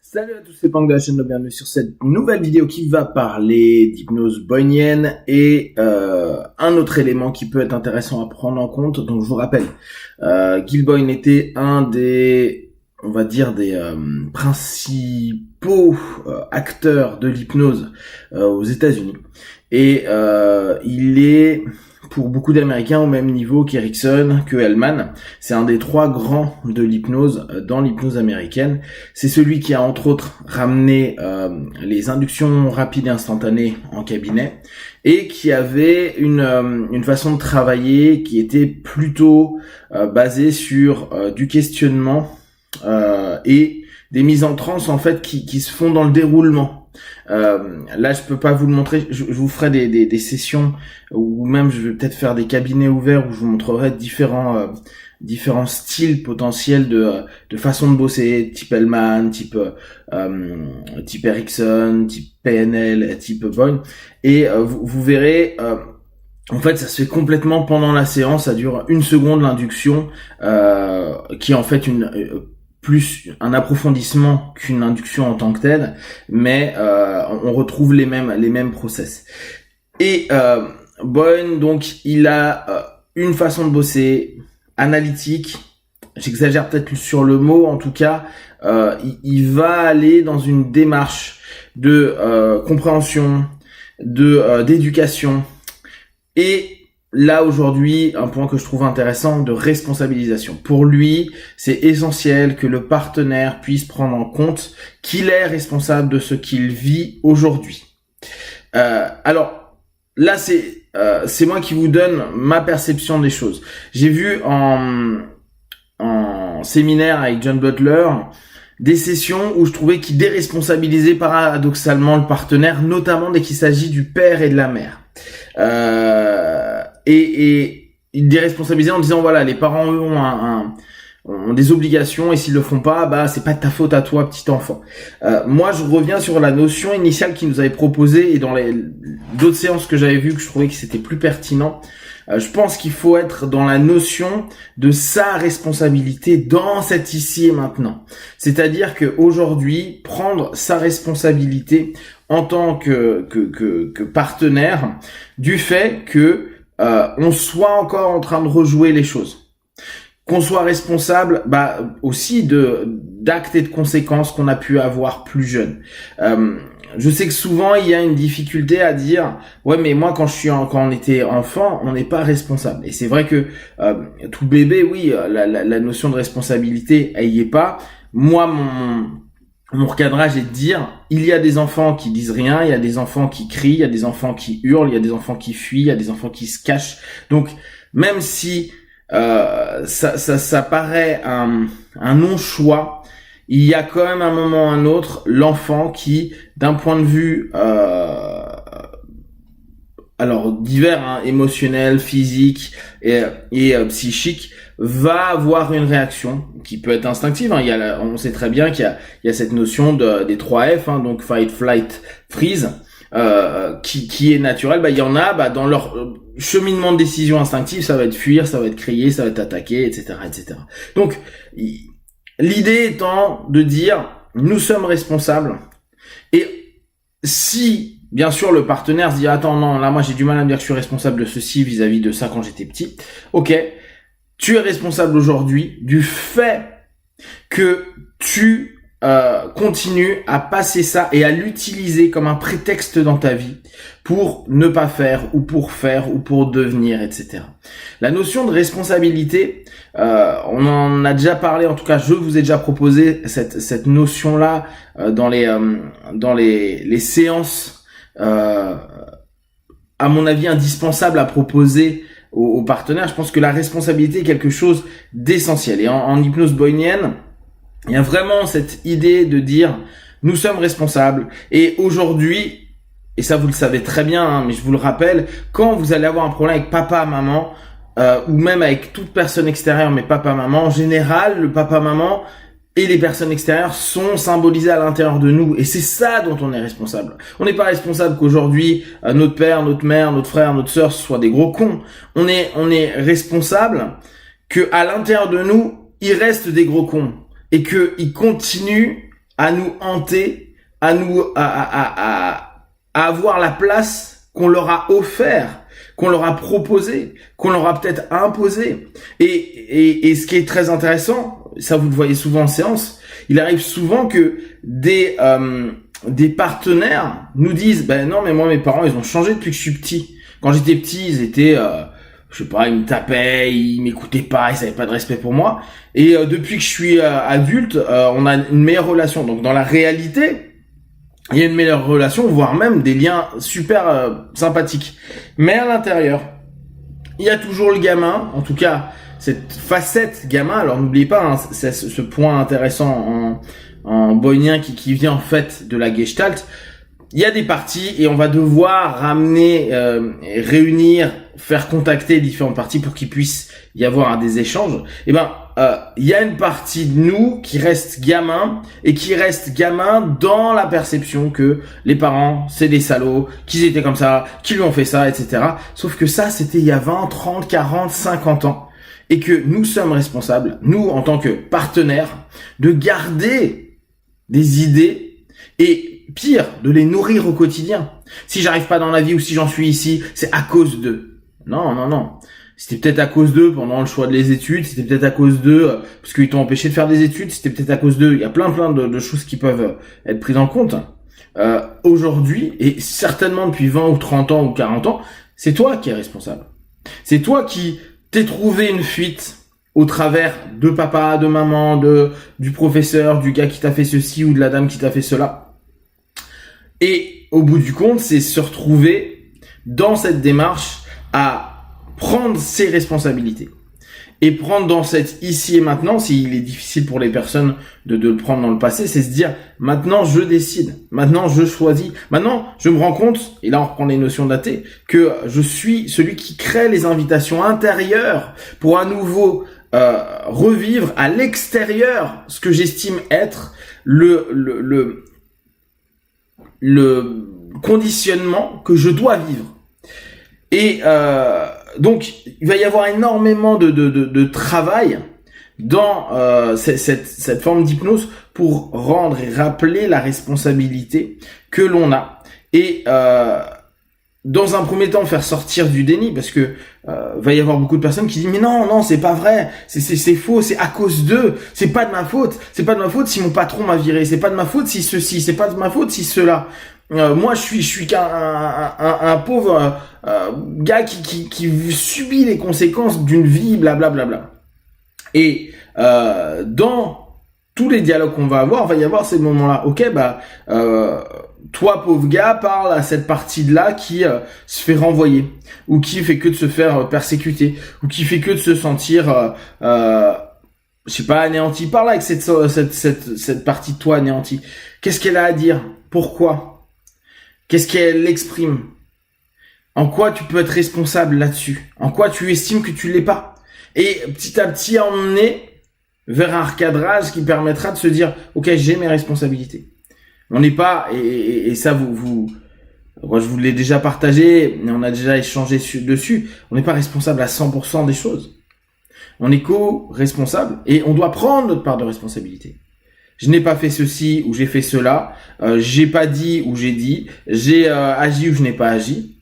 Salut à tous, c'est Pang de la chaîne de bienvenue sur cette nouvelle vidéo qui va parler d'hypnose boynienne et un autre élément qui peut être intéressant à prendre en compte. Donc je vous rappelle, Gil Boyne était un des, on va dire, des principaux acteurs de l'hypnose aux États-Unis et il est pour beaucoup d'Américains au même niveau qu'Erickson, que Hellman. C'est un des trois grands de l'hypnose dans l'hypnose américaine. C'est celui qui a entre autres ramené les inductions rapides et instantanées en cabinet et qui avait une façon de travailler qui était plutôt basée sur du questionnement et des mises en transe en fait qui se font dans le déroulement. Là je peux pas vous le montrer, je vous ferai des sessions ou même je vais peut-être faire des cabinets ouverts où je vous montrerai différents styles potentiels de façon de bosser, type Hellman, type Erickson, type PNL, type Boyne, et vous verrez en fait, ça se fait complètement pendant la séance, ça dure 1 seconde l'induction, qui est en fait plus un approfondissement qu'une induction en tant que telle, mais on retrouve les mêmes process. Et Boyne, donc, il a une façon de bosser analytique. J'exagère peut-être sur le mot, en tout cas, il va aller dans une démarche de compréhension, d'éducation, et là aujourd'hui, un point que je trouve intéressant de responsabilisation. Pour lui, c'est essentiel que le partenaire puisse prendre en compte qu'il est responsable de ce qu'il vit aujourd'hui. Alors là, c'est moi qui vous donne ma perception des choses. J'ai vu en séminaire avec John Butler des sessions où je trouvais qu'il déresponsabilisait paradoxalement le partenaire, notamment dès qu'il s'agit du père et de la mère. Et il déresponsabilisait en disant voilà, les parents eux ont des obligations et s'ils le font pas, bah c'est pas de ta faute à toi, petit enfant. Moi je reviens sur la notion initiale qu'il nous avait proposée et dans d'autres séances que j'avais vues que je trouvais que c'était plus pertinent. Je pense qu'il faut être dans la notion de sa responsabilité dans cet ici et maintenant. C'est-à-dire que aujourd'hui, prendre sa responsabilité en tant que partenaire du fait que on soit encore en train de rejouer les choses. Qu'on soit responsable, aussi d'actes et de conséquences qu'on a pu avoir plus jeune. Je sais que souvent il y a une difficulté à dire ouais mais moi quand on était enfant on n'est pas responsable, et c'est vrai que tout bébé oui la notion de responsabilité elle y est pas. Moi mon recadrage est de dire il y a des enfants qui disent rien, il y a des enfants qui crient, il y a des enfants qui hurlent, il y a des enfants qui fuient, il y a des enfants qui se cachent. Donc même si ça paraît un non-choix, il y a quand même un moment ou un autre l'enfant qui, d'un point de vue alors divers, hein, émotionnel, physique et psychique, va avoir une réaction qui peut être instinctive. Hein. On sait très bien qu'il y a cette notion des 3 F, hein, donc fight, flight, freeze, qui est naturelle. Il y en a dans leur cheminement de décision instinctive, ça va être fuir, ça va être crier, ça va être attaquer, etc., etc. Donc l'idée étant de dire nous sommes responsables, et si bien sûr le partenaire se dit attends non là moi j'ai du mal à me dire que je suis responsable de ceci vis-à-vis de ça quand j'étais petit, ok, tu es responsable aujourd'hui du fait que tu continues à passer ça et à l'utiliser comme un prétexte dans ta vie pour ne pas faire ou pour devenir, etc. La notion de responsabilité, on en a déjà parlé, en tout cas je vous ai déjà proposé cette notion-là dans les séances, à mon avis indispensable à proposer aux partenaires. Je pense que la responsabilité est quelque chose d'essentiel, et en hypnose boynienne il y a vraiment cette idée de dire nous sommes responsables. Et aujourd'hui, et ça vous le savez très bien, hein, mais je vous le rappelle, quand vous allez avoir un problème avec papa, maman, ou même avec toute personne extérieure, mais papa, maman, en général, le papa, maman et les personnes extérieures sont symbolisées à l'intérieur de nous. Et c'est ça dont on est responsable. On n'est pas responsable qu'aujourd'hui, notre père, notre mère, notre frère, notre sœur soient des gros cons. On est responsable que à l'intérieur de nous, il reste des gros cons. Et qu'ils continuent à nous hanter, à avoir la place qu'on leur a offert, qu'on leur a proposé, qu'on leur a peut-être imposé. Et ce qui est très intéressant, ça vous le voyez souvent en séance, il arrive souvent que des partenaires nous disent ben non mais moi mes parents ils ont changé depuis que je suis petit. Quand j'étais petit, ils étaient je sais pas, ils me tapaient, ils m'écoutaient pas, ils avaient pas de respect pour moi. Et depuis que je suis adulte, on a une meilleure relation. Donc dans la réalité, il y a une meilleure relation, voire même des liens super sympathiques. Mais à l'intérieur, il y a toujours le gamin, en tout cas cette facette gamin. Alors n'oubliez pas, hein, c'est ce point intéressant en boynien qui vient en fait de la Gestalt. Il y a des parties et on va devoir ramener, réunir, faire contacter différentes parties pour qu'il puisse y avoir des échanges. Et ben, il y a une partie de nous qui reste gamin et qui reste gamin dans la perception que les parents c'est des salauds, qu'ils étaient comme ça, qu'ils lui ont fait ça, etc. Sauf que ça c'était il y a 20, 30, 40, 50 ans et que nous sommes responsables, nous en tant que partenaires, de garder des idées et pire, de les nourrir au quotidien. Si j'arrive pas dans la vie ou si j'en suis ici, c'est à cause d'eux. Non, non, non. C'était peut-être à cause d'eux pendant le choix des études, c'était peut-être à cause d'eux parce qu'ils t'ont empêché de faire des études, c'était peut-être à cause d'eux. Il y a plein de choses qui peuvent être prises en compte. Aujourd'hui, et certainement depuis 20 ou 30 ans ou 40 ans, c'est toi qui es responsable. C'est toi qui t'es trouvé une fuite au travers de papa, de maman, du professeur, du gars qui t'a fait ceci ou de la dame qui t'a fait cela. Et au bout du compte, c'est se retrouver dans cette démarche à prendre ses responsabilités. Et prendre dans cette ici et maintenant, s'il est difficile pour les personnes de le prendre dans le passé, c'est se dire, maintenant je décide, maintenant je choisis, maintenant je me rends compte, et là on reprend les notions d'AT, que je suis celui qui crée les invitations intérieures pour à nouveau revivre à l'extérieur ce que j'estime être le conditionnement que je dois vivre. Et donc il va y avoir énormément de travail dans cette forme d'hypnose pour rendre et rappeler la responsabilité que l'on a. Et dans un premier temps faire sortir du déni, parce que va y avoir beaucoup de personnes qui disent mais non c'est pas vrai, c'est faux, c'est à cause d'eux, c'est pas de ma faute si mon patron m'a viré, c'est pas de ma faute si ceci, c'est pas de ma faute si cela. Moi je suis qu'un pauvre gars qui subit les conséquences d'une vie blablabla. Et dans tous les dialogues qu'on va avoir, va y avoir ces moments-là. Ok, toi pauvre gars, parle à cette partie de là qui se fait renvoyer, ou qui fait que de se faire persécuter, ou qui fait que de se sentir je sais pas, anéanti. Parle avec cette partie de toi anéantie. Qu'est-ce qu'elle a à dire? Pourquoi? Qu'est-ce qu'elle exprime? En quoi tu peux être responsable là-dessus? En quoi tu estimes que tu l'es pas? Et petit à petit emmener vers un recadrage qui permettra de se dire ok, j'ai mes responsabilités. On n'est pas, et ça moi je vous l'ai déjà partagé, on a déjà échangé dessus, on n'est pas responsable à 100% des choses. On est co-responsable et on doit prendre notre part de responsabilité. Je n'ai pas fait ceci ou j'ai fait cela, j'ai pas dit ou j'ai dit, j'ai agi ou je n'ai pas agi.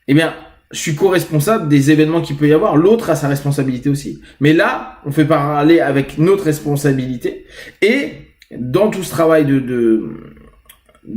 Eh bien, je suis co-responsable des événements qu'il peut y avoir. L'autre a sa responsabilité aussi. Mais là, on fait parler avec notre responsabilité. Et dans tout ce travail de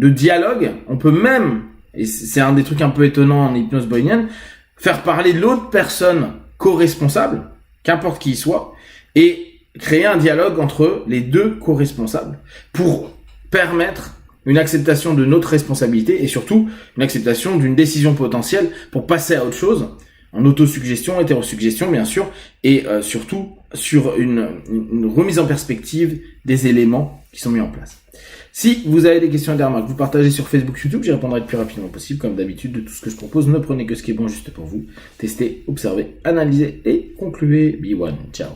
dialogue, on peut même, et c'est un des trucs un peu étonnants en hypnose boynienne, faire parler l'autre personne co-responsable, qu'importe qui il soit, et créer un dialogue entre les deux co-responsables pour permettre une acceptation de notre responsabilité et surtout une acceptation d'une décision potentielle pour passer à autre chose, en autosuggestion, hétérosuggestion bien sûr, et surtout sur une remise en perspective des éléments qui sont mis en place. Si vous avez des questions et des remarques, vous partagez sur Facebook, YouTube, j'y répondrai le plus rapidement possible, comme d'habitude, de tout ce que je propose. Ne prenez que ce qui est bon juste pour vous. Testez, observez, analysez et concluez. Be one. Ciao.